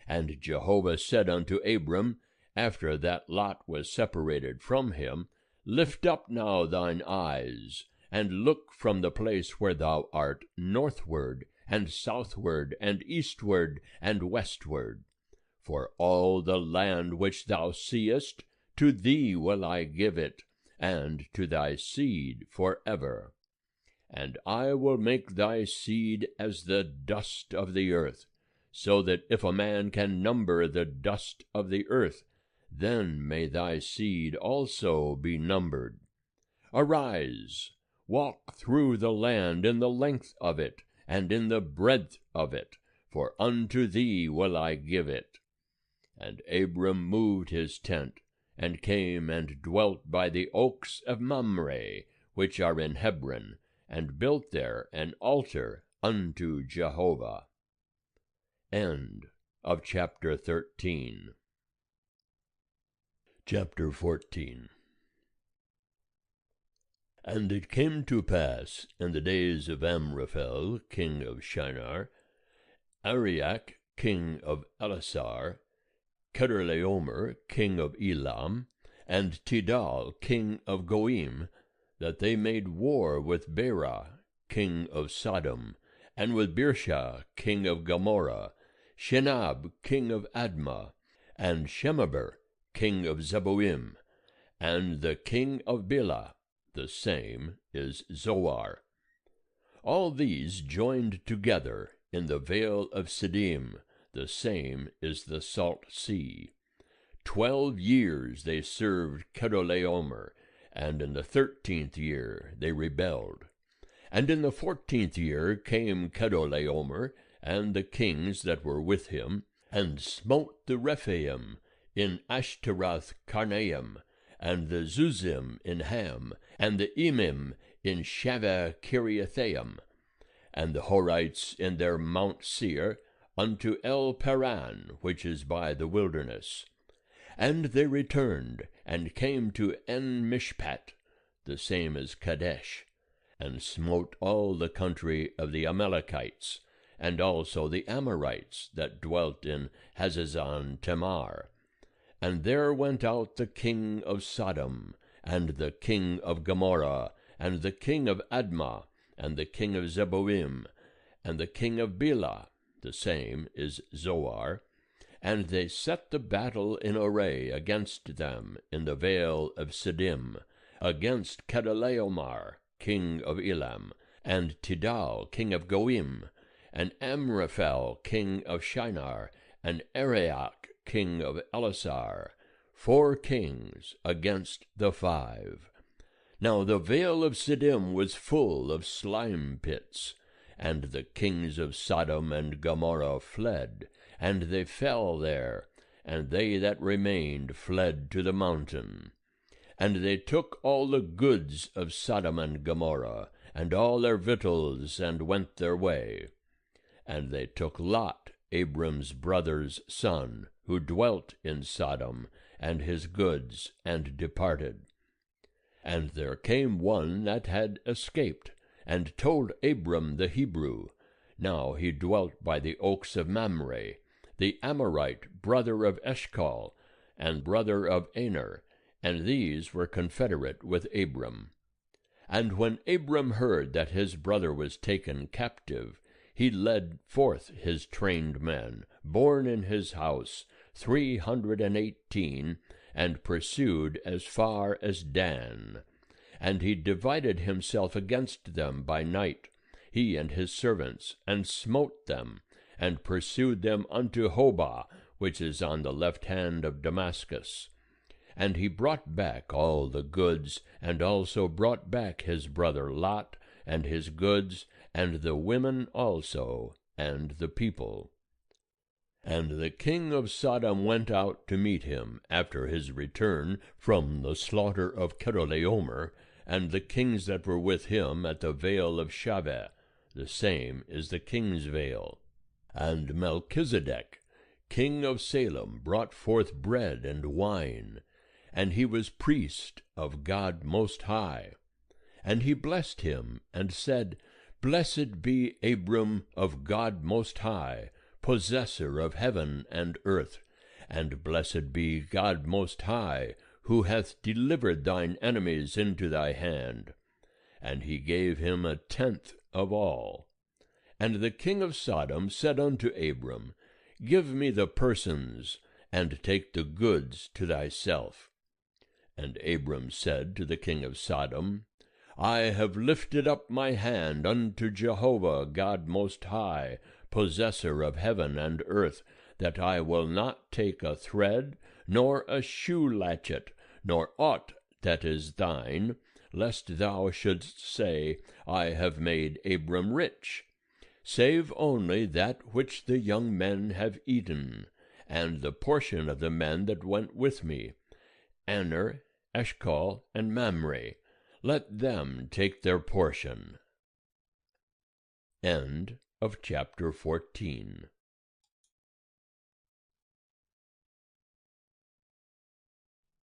And Jehovah said unto Abram, after that Lot was separated from him, Lift up now thine eyes, and look from the place where thou art northward, and southward, and eastward, and westward. For all the land which thou seest, to thee will I give it, and to thy seed forever. And I will make thy seed as the dust of the earth, so that if a man can number the dust of the earth, then may thy seed also be numbered. Arise, walk through the land in the length of it, and in the breadth of it, for unto thee will I give it. And Abram moved his tent, and came and dwelt by the oaks of Mamre, which are in Hebron, and built there an altar unto Jehovah. End of chapter 13. Chapter 14. And it came to pass in the days of Amraphel, king of Shinar, Ariach, king of Elasar, Chedorlaomer, king of Elam, and Tidal, king of Goim, that they made war with Bera, king of Sodom, and with Birsha, king of Gomorrah, Shinab, king of Admah, and Shemeber, king of Zeboim, and the king of Bela, the same is Zoar. All these joined together in the vale of Siddim, the same is the salt sea. 12 years they served Chedorlaomer, and in the 13th year they rebelled. And in the 14th year came Chedorlaomer, and the kings that were with him, and smote the Rephaim in Ashtaroth Karnaim, and the Zuzim in Ham, and the Emim in Shaveh Kiriathaim, and the Horites in their Mount Seir, unto El Paran, which is by the wilderness. And they returned, and came to En Mishpat, the same as Kadesh, and smote all the country of the Amalekites, and also the Amorites that dwelt in Hazazon Tamar. And there went out the king of Sodom, and the king of Gomorrah, and the king of Admah, and the king of Zeboim, and the king of Bela, the same is Zoar, and they set the battle in array against them in the vale of Siddim, against Chedorlaomer, king of Elam, and Tidal, king of Goim, and Amraphel, king of Shinar, and Ariach, king of Elasar, 4 kings against the 5. Now the vale of Siddim was full of slime pits, and the kings of Sodom and Gomorrah fled, and they fell there, and they that remained fled to the mountain. And they took all the goods of Sodom and Gomorrah, and all their victuals, and went their way. And they took Lot, Abram's brother's son, who dwelt in Sodom, and his goods, and departed. And there came one that had escaped, and told Abram the Hebrew. Now he dwelt by the oaks of Mamre, the Amorite, brother of Eshcol, and brother of Aner, and these were confederate with Abram. And when Abram heard that his brother was taken captive, he led forth his trained men, born in his house, 318, and pursued as far as Dan. And he divided himself against them by night, he and his servants, and smote them, and pursued them unto Hobah, which is on the left hand of Damascus. And he brought back all the goods, and also brought back his brother Lot, and his goods, and the women also, and the people. And the king of Sodom went out to meet him after his return from the slaughter of Kedorlaomer, and the kings that were with him at the vale of Shaveh, the same is the king's vale. And Melchizedek, king of Salem, brought forth bread and wine, and he was priest of God Most High. And he blessed him, and said, Blessed be Abram of God Most High, possessor of heaven and earth, and blessed be God Most High, who hath delivered thine enemies into thy hand. And he gave him 1/10 of all. And the king of Sodom said unto Abram, Give me the persons, and take the goods to thyself. And Abram said to the king of Sodom, I have lifted up my hand unto Jehovah God Most High, possessor of heaven and earth, that I will not take a thread, nor a shoe latchet, nor aught that is thine, lest thou shouldst say, I have made Abram rich, save only that which the young men have eaten, and the portion of the men that went with me, Aner, Eshcol, and Mamre. Let them take their portion. End of chapter 14.